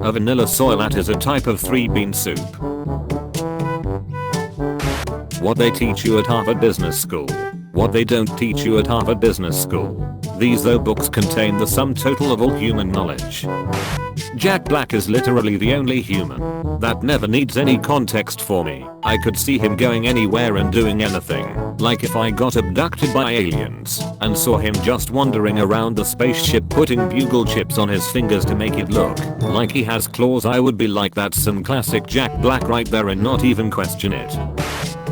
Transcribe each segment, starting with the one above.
A vanilla soy latte is a type of 3-bean soup. What they teach you at Harvard Business School. What they don't teach you at Harvard Business School. These though books contain the sum total of all human knowledge. Jack Black is literally the only human that never needs any context for me. I could see him going anywhere and doing anything. Like if I got abducted by aliens and saw him just wandering around the spaceship putting bugle chips on his fingers to make it look like he has claws, I would be like, that's some classic Jack Black right there, and not even question it.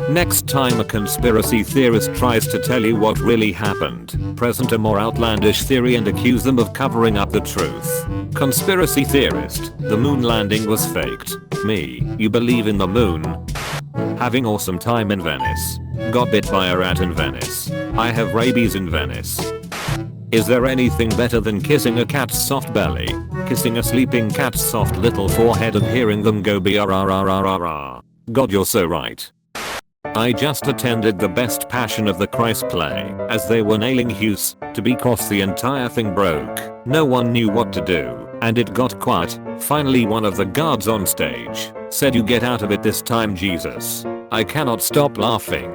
Next time a conspiracy theorist tries to tell you what really happened, present a more outlandish theory and accuse them of covering up the truth. Conspiracy theorist, the moon landing was faked. Me, you believe in the moon? Having awesome time in Venice. Got bit by a rat in Venice. I have rabies in Venice. Is there anything better than kissing a cat's soft belly, kissing a sleeping cat's soft little forehead and hearing them go B-R-R-R-R-R-R? God, you're so right. I just attended the Best Passion of the Christ play as they were nailing Hughes to because the entire thing broke. No one knew what to do and it got quiet. Finally one of the guards on stage said, "You get out of it this time, Jesus." I cannot stop laughing.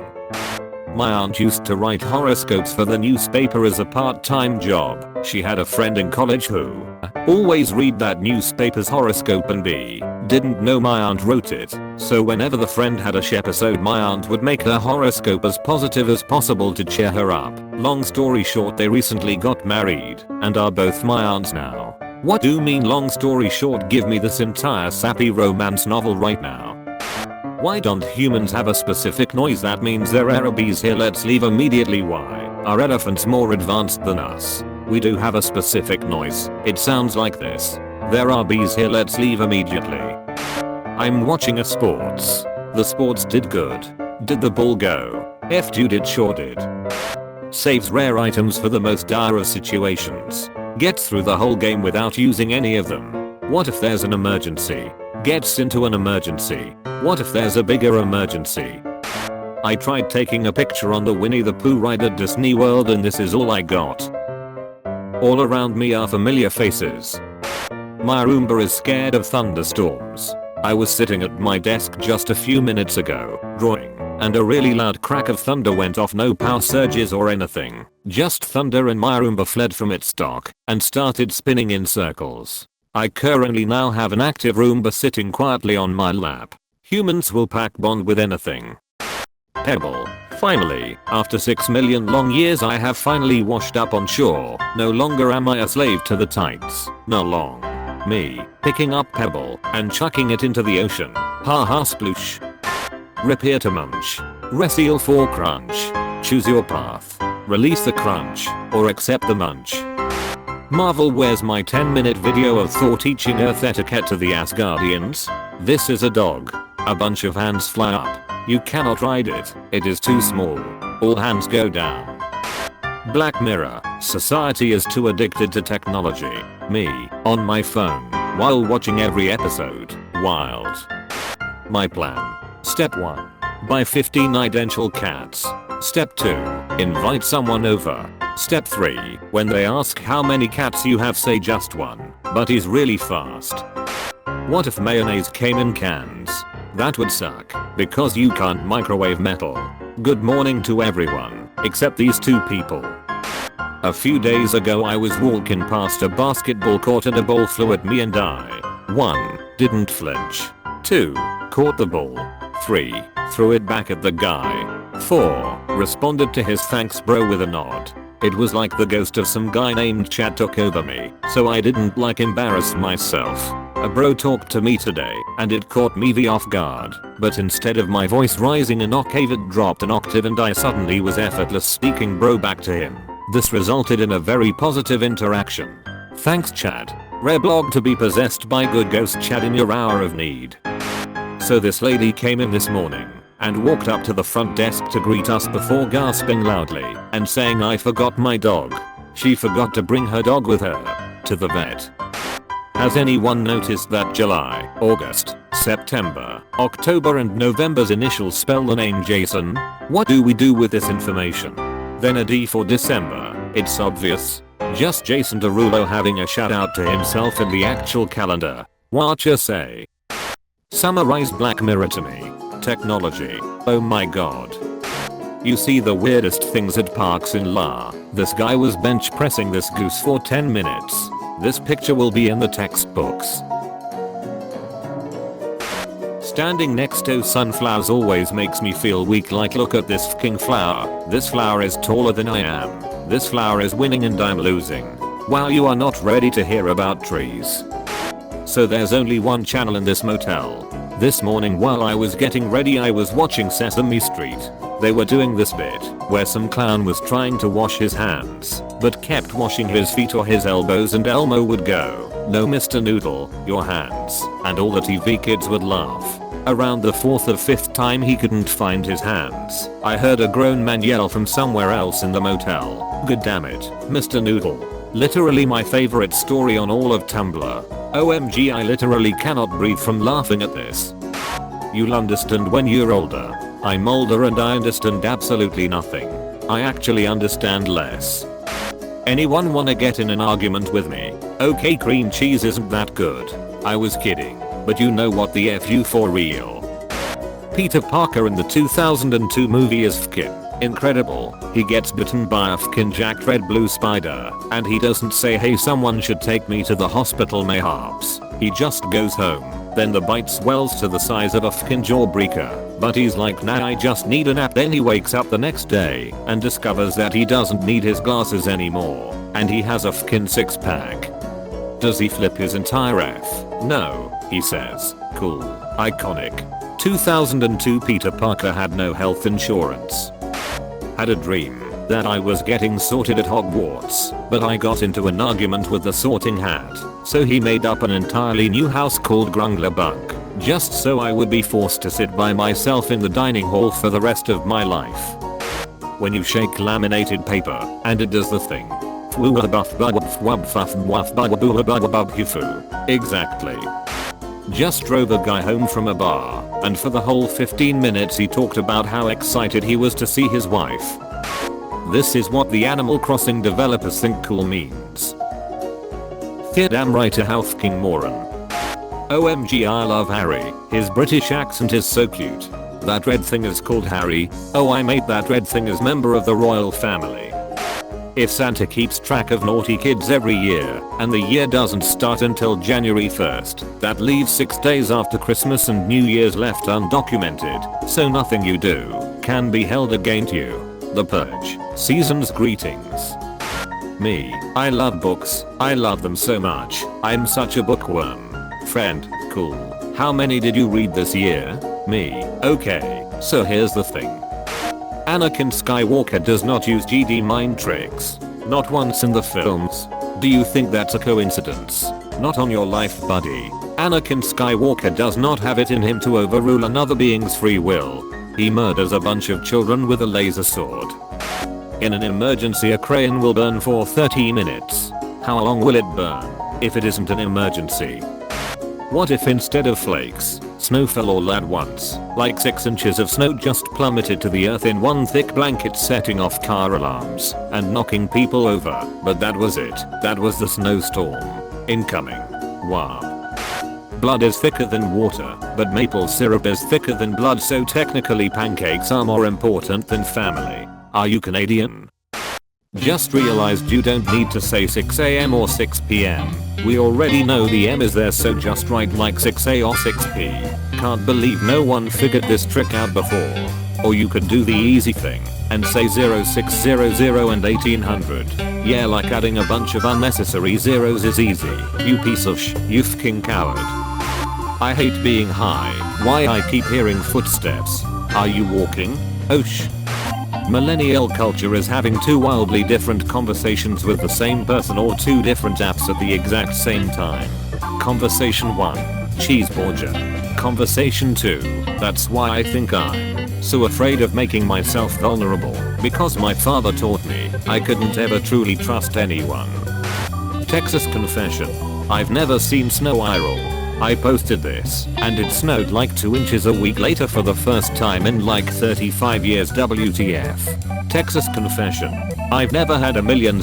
My aunt used to write horoscopes for the newspaper as a part-time job. She had a friend in college who always read that newspaper's horoscope and didn't know my aunt wrote it. So whenever the friend had a sh episode, my aunt would make her horoscope as positive as possible to cheer her up. Long story short, they recently got married and are both my aunts now. What do you mean long story short? Give me this entire sappy romance novel right now. Why don't humans have a specific noise that means there are bees here? Let's leave immediately. Why are elephants more advanced than us? We do have a specific noise. It sounds like this. There are bees here. Let's leave immediately. I'm watching a sports. The sports did good. Did the ball go? F dude, it sure did. Saves rare items for the most dire of situations. Gets through the whole game without using any of them. What if there's an emergency? Gets into an emergency. What if there's a bigger emergency? I tried taking a picture on the Winnie the Pooh ride at Disney World and this is all I got. All around me are familiar faces. My Roomba is scared of thunderstorms. I was sitting at my desk just a few minutes ago, drawing, and a really loud crack of thunder went off. No power surges or anything, just thunder, and my Roomba fled from its dock and started spinning in circles. I currently now have an active Roomba sitting quietly on my lap. Humans will pack bond with anything. Pebble. Finally, after 6 million long years, I have finally washed up on shore. No longer am I a slave to the tides. No long. Me, picking up Pebble and chucking it into the ocean. Ha ha sploosh. Rip here to munch. Reseal for crunch. Choose your path. Release the crunch or accept the munch. Marvel, where's my 10-minute video of Thor teaching Earth etiquette to the Asgardians? This is a dog. A bunch of hands fly up. You cannot ride it. It is too small. All hands go down. Black Mirror. Society is too addicted to technology. Me, on my phone, while watching every episode. Wild. My plan. Step 1. Buy 15 identical cats. Step 2. Invite someone over. Step 3. When they ask how many cats you have, say just one, but he's really fast. What if mayonnaise came in cans? That would suck, because you can't microwave metal. Good morning to everyone, except these two people. A few days ago I was walking past a basketball court and a ball flew at me and I 1. Didn't flinch. 2. Caught the ball. 3. Threw it back at the guy. 4. Responded to his thanks bro with a nod. It was like the ghost of some guy named Chad took over me, so I didn't embarrass myself. A bro talked to me today and it caught me off guard, but instead of my voice rising an octave it dropped an octave and I suddenly was effortless speaking bro back to him. This resulted in a very positive interaction. Thanks Chad. Rare blog to be possessed by good ghost Chad in your hour of need. So this lady came in this morning and walked up to the front desk to greet us before gasping loudly and saying, "I forgot my dog." She forgot to bring her dog with her to the vet. Has anyone noticed that July, August, September, October and November's initials spell the name Jason? What do we do with this information? Then a D for December. It's obvious. Just Jason Derulo having a shout out to himself in the actual calendar. What you say? Summarize Black Mirror to me. Technology. Oh my god. You see the weirdest things at parks in La. This guy was bench pressing this goose for 10 minutes. This picture will be in the textbooks. Standing next to sunflowers always makes me feel weak, like look at this fucking flower. This flower is taller than I am. This flower is winning and I'm losing. Wow, you are not ready to hear about trees. So there's only one channel in this motel. This morning while I was getting ready I was watching Sesame Street. They were doing this bit where some clown was trying to wash his hands but kept washing his feet or his elbows and Elmo would go, "No Mr. Noodle, your hands," and all the TV kids would laugh. Around the 4th or 5th time he couldn't find his hands. I heard a grown man yell from somewhere else in the motel, "God damn it, Mr. Noodle." Literally my favorite story on all of Tumblr. OMG, I literally cannot breathe from laughing at this. You'll understand when you're older. I'm older and I understand absolutely nothing. I actually understand less. Anyone wanna get in an argument with me? Okay, cream cheese isn't that good. I was kidding. But you know what the F you for real. Peter Parker in the 2002 movie is fkin incredible. He gets bitten by a fkin jacked red blue spider and he doesn't say, "Hey, someone should take me to the hospital mayhaps." He just goes home. Then the bite swells to the size of a fkin jawbreaker. But he's like, "Nah, I just need a nap." Then he wakes up the next day and discovers that he doesn't need his glasses anymore. And he has a fkin 6-pack. Does he flip his entire F? No, he says, "Cool, iconic." 2002 Peter Parker had no health insurance. Had a dream that I was getting sorted at Hogwarts, but I got into an argument with the sorting hat, so he made up an entirely new house called Grunglerbunk, just so I would be forced to sit by myself in the dining hall for the rest of my life. When you shake laminated paper, and it does the thing. Exactly. Just drove a guy home from a bar, and for the whole 15 minutes he talked about how excited he was to see his wife. This is what the Animal Crossing developers think cool means. Yeah, damn right, a how fucking moron. OMG, I love Harry. His British accent is so cute. That red thing is called Harry. Oh, I made that red thing as member of the royal family. If Santa keeps track of naughty kids every year, and the year doesn't start until January 1st, that leaves 6 days after Christmas and New Year's left undocumented, so nothing you do can be held against you. The Purge. Season's greetings. Me. I love books. I love them so much. I'm such a bookworm. Friend. Cool. How many did you read this year? Me. Okay, so here's the thing. Anakin Skywalker does not use GD mind tricks. Not once in the films. Do you think that's a coincidence? Not on your life, buddy. Anakin Skywalker does not have it in him to overrule another being's free will. He murders a bunch of children with a laser sword. In an emergency, a crayon will burn for 30 minutes. How long will it burn if it isn't an emergency? What if instead of flakes, snow fell all at once, like 6 inches of snow just plummeted to the earth in one thick blanket, setting off car alarms and knocking people over? But that was it. That was the snowstorm. Incoming. Wow. Blood is thicker than water, but maple syrup is thicker than blood, so technically pancakes are more important than family. Are you Canadian? Just realized you don't need to say 6 AM or 6 PM. We already know the M is there, so just write like 6A or 6P. Can't believe no one figured this trick out before. Or you could do the easy thing and say 0600 and 1800. Yeah, like adding a bunch of unnecessary zeros is easy. You piece of you fucking coward. I hate being high. Why I keep hearing footsteps. Are you walking? Oh sh. Millennial culture is having 2 wildly different conversations with the same person or 2 different apps at the exact same time. Conversation 1. Cheeseburger. Conversation 2. That's why I think I'm so afraid of making myself vulnerable, because my father taught me I couldn't ever truly trust anyone. Texas confession. I've never seen snow IRL. I posted this, and it snowed like 2 inches a week later for the first time in like 35 years. WTF. Texas confession. I've never had $1 million.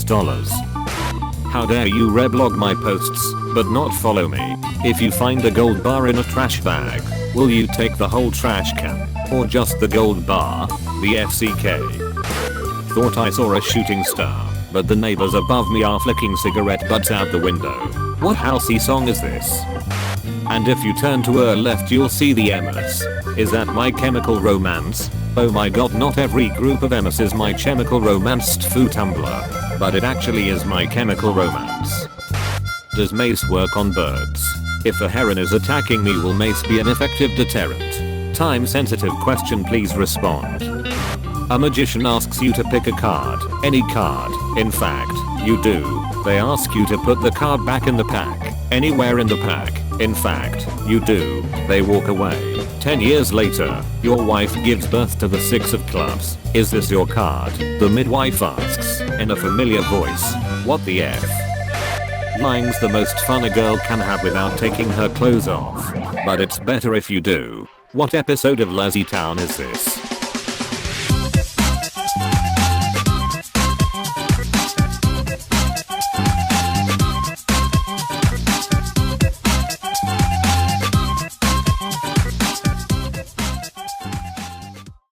How dare you reblog my posts, but not follow me? If you find a gold bar in a trash bag, will you take the whole trash can? Or just the gold bar? The FCK. Thought I saw a shooting star, but the neighbors above me are flicking cigarette butts out the window. What housey song is this? And if you turn to her left you'll see the Emmas. Is that My Chemical Romance? Oh my god, not every group of Emmas is My Chemical Romanced foo Tumblr. But it actually is My Chemical Romance. Does mace work on birds? If a heron is attacking me, will mace be an effective deterrent? Time sensitive question, please respond. A magician asks you to pick a card. Any card. In fact, you do. They ask you to put the card back in the pack. Anywhere in the pack. In fact, you do. They walk away. 10 years later, your wife gives birth to the 6 of clubs. Is this your card? The midwife asks, in a familiar voice. What the F? Lying's the most fun a girl can have without taking her clothes off. But it's better if you do. What episode of Lazy Town is this?